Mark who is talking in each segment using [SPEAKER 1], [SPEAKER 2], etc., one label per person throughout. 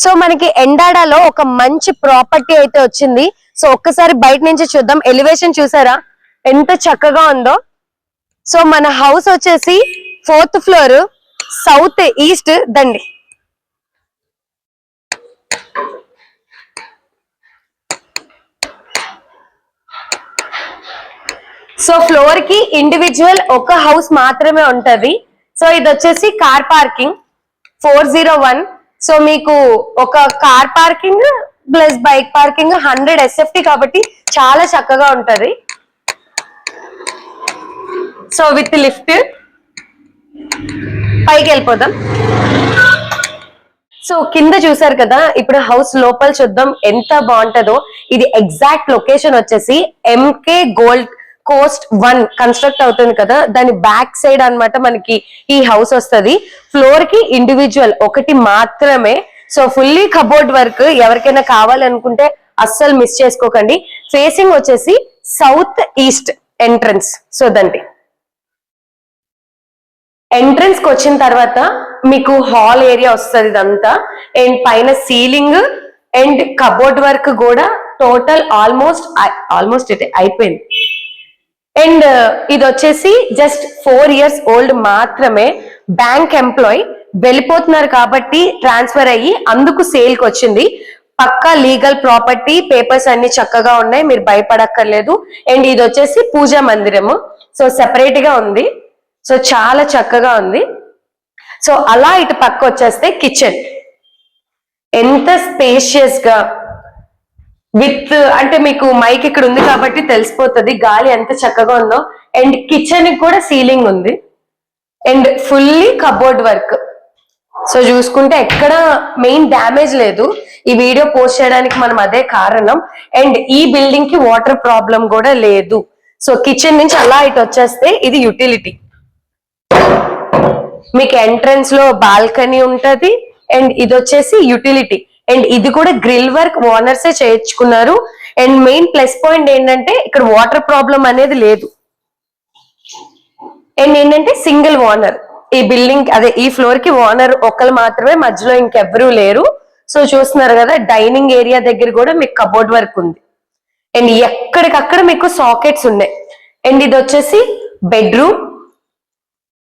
[SPEAKER 1] So మనకి ఎండాడాలో ఒక మంచి ప్రాపర్టీ అయితే వచ్చింది. సో ఒక్కసారి బయట నుంచి చూద్దాం. ఎలివేషన్ చూసారా ఎంత చక్కగా ఉందో. సో మన హౌస్ వచ్చేసి 4th ఫ్లోర్, సౌత్ ఈస్ట్ దండి. సో ఫ్లోర్ కి ఇండివిజువల్ ఒక హౌస్ మాత్రమే ఉంటది. సో ఇది వచ్చేసి కార్ పార్కింగ్ 401. సో మీకు ఒక car parking plus bike parking 100 SFT కాబట్టి చాలా చక్కగా ఉంటది. సో విత్ లిఫ్ట్ పైకి వెళ్ళిపోదాం. సో కింద చూసారు కదా, ఇప్పుడు హౌస్ లోపల చూద్దాం ఎంత బాగుంటుందో. ఇది ఎగ్జాక్ట్ లొకేషన్ వచ్చేసి MK గోల్డ్ కోస్ట్ 1 కన్స్ట్రక్ట్ అవుతుంది కదా, దాని బ్యాక్ సైడ్ అన్నమాట మనకి ఈ హౌస్ వస్తుంది. ఫ్లోర్ కి ఇండివిజువల్ ఒకటి మాత్రమే. So fully cupboard work. ఎవరికైనా కావాలనుకుంటే అస్సలు మిస్ చేసుకోకండి. ఫేసింగ్ వచ్చేసి సౌత్ ఈస్ట్ ఎంట్రన్స్. సో దండి ఎంట్రన్స్ కి వచ్చిన తర్వాత మీకు హాల్ ఏరియా వస్తుంది ఇదంతా. అండ్ పైన సీలింగ్ అండ్ కబోర్డ్ వర్క్ కూడా టోటల్ ఆల్మోస్ట్ అయితే అయిపోయింది. అండ్ ఇది వచ్చేసి జస్ట్ 4 years ఓల్డ్ మాత్రమే. బ్యాంక్ ఎంప్లాయ్ వెళ్ళిపోతున్నారు కాబట్టి ట్రాన్స్ఫర్ అయ్యి అందుకు సేల్ కి వచ్చింది. పక్కా లీగల్ ప్రాపర్టీ, పేపర్స్ అన్ని చక్కగా ఉన్నాయి, మీరు భయపడక్కర్లేదు. అండ్ ఇది వచ్చేసి పూజా మందిరము. సో సెపరేట్ గా ఉంది. సో చాలా చక్కగా ఉంది. సో అలా ఇటు పక్క వచ్చేస్తే కిచెన్ ఎంత స్పేషియస్ గా విత్ అంటే మీకు మైక్ ఇక్కడ ఉంది కాబట్టి తెలిసిపోతుంది గాలి ఎంత చక్కగా ఉందో. అండ్ కిచెన్ కూడా సీలింగ్ ఉంది and fully cupboard work. So చూసుకుంటే ఎక్కడ మెయిన్ డ్యామేజ్ లేదు. ఈ వీడియో పోస్ట్ చేయడానికి మనం అదే కారణం. అండ్ ఈ బిల్డింగ్ కి వాటర్ ప్రాబ్లం కూడా లేదు. సో కిచెన్ నుంచి అలా ఇటు వచ్చేస్తే ఇది యూటిలిటీ. మీకు ఎంట్రన్స్ లో బాల్కనీ ఉంటది అండ్ ఇది వచ్చేసి యూటిలిటీ. అండ్ ఇది కూడా గ్రిల్ వర్క్ ఓనర్సే చేయించుకున్నారు. అండ్ మెయిన్ ప్లస్ పాయింట్ ఏంటంటే ఇక్కడ వాటర్ ప్రాబ్లం అనేది లేదు. అండ్ ఏంటంటే సింగిల్ ఓనర్ ఈ బిల్డింగ్, అదే ఈ ఫ్లోర్ కి ఓనర్ ఒకరు మాత్రమే, మధ్యలో ఇంకెవ్వరూ లేరు. సో చూస్తున్నారు కదా, డైనింగ్ ఏరియా దగ్గర కూడా మీకు కబోర్డ్ వర్క్ ఉంది. అండ్ ఎక్కడికక్కడ మీకు సాకెట్స్ ఉన్నాయి. అండ్ ఇది వచ్చేసి bedroom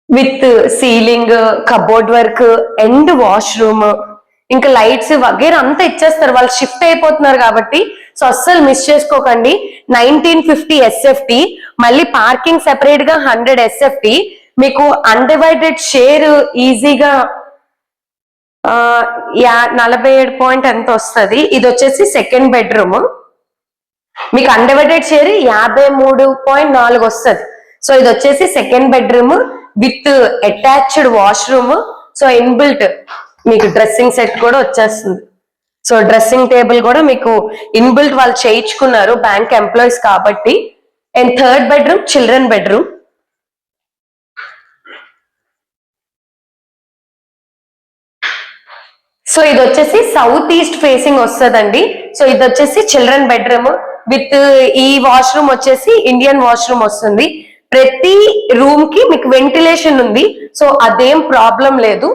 [SPEAKER 1] with ceiling, cupboard work and washroom, ఇంకా లైట్స్ వగేరా అంతా ఇచ్చేస్తారు. వాళ్ళు షిఫ్ట్ అయిపోతున్నారు కాబట్టి. సో అస్సలు మిస్ చేసుకోకండి. 1950 SFT, మళ్ళీ పార్కింగ్ సెపరేట్ గా 100 SFT. మీకు అన్డివైడెడ్ షేర్ ఈజీగా 47 పాయింట్ ఎంత వస్తుంది. ఇది వచ్చేసి సెకండ్ బెడ్రూమ్. మీకు అన్డివైడెడ్ షేర్ 53.4 వస్తుంది. సో ఇది వచ్చేసి second bedroom with attached washroom. So inbuilt మీకు డ్రెస్సింగ్ సెట్ కూడా వచ్చేస్తుంది. సో డ్రెస్సింగ్ టేబుల్ కూడా మీకు ఇన్బిల్ట్ వాళ్ళు చేయించుకున్నారు బ్యాంక్ ఎంప్లాయీస్ కాబట్టి. And third bedroom children bedroom. So ఇది వచ్చేసి సౌత్ ఈస్ట్ ఫేసింగ్ వస్తుందండి. సో ఇది వచ్చేసి చిల్డ్రన్ బెడ్రూమ్ విత్ ఈ వాష్రూమ్ వచ్చేసి ఇండియన్ వాష్రూమ్ వస్తుంది. ప్రతి రూమ్ కి మీకు వెంటిలేషన్ ఉంది. సో అదేం ప్రాబ్లం లేదు.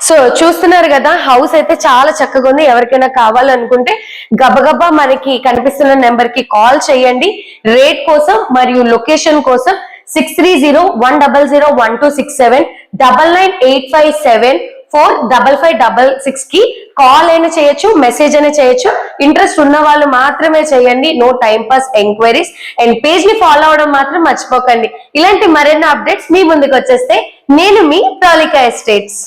[SPEAKER 1] సో చూస్తున్నారు కదా, హౌస్ అయితే చాలా చక్కగా ఉంది. ఎవరికైనా కావాలనుకుంటే గబగబా మనకి కనిపిస్తున్న నెంబర్ కి కాల్ చేయండి. రేట్ కోసం మరియు లొకేషన్ కోసం 6301001267 9985745566 కి కాల్ అయినా చేయొచ్చు, మెసేజ్ అయినా చేయొచ్చు. ఇంట్రెస్ట్ ఉన్న వాళ్ళు మాత్రమే చేయండి. No time pass enquiries. And page ని ఫాలో అవడం మాత్రం మర్చిపోకండి. ఇలాంటి మరిన్ని అప్డేట్స్ మీ ముందుకు వచ్చేస్తే నేను మీ ప్రవళిక ఎస్టేట్స్.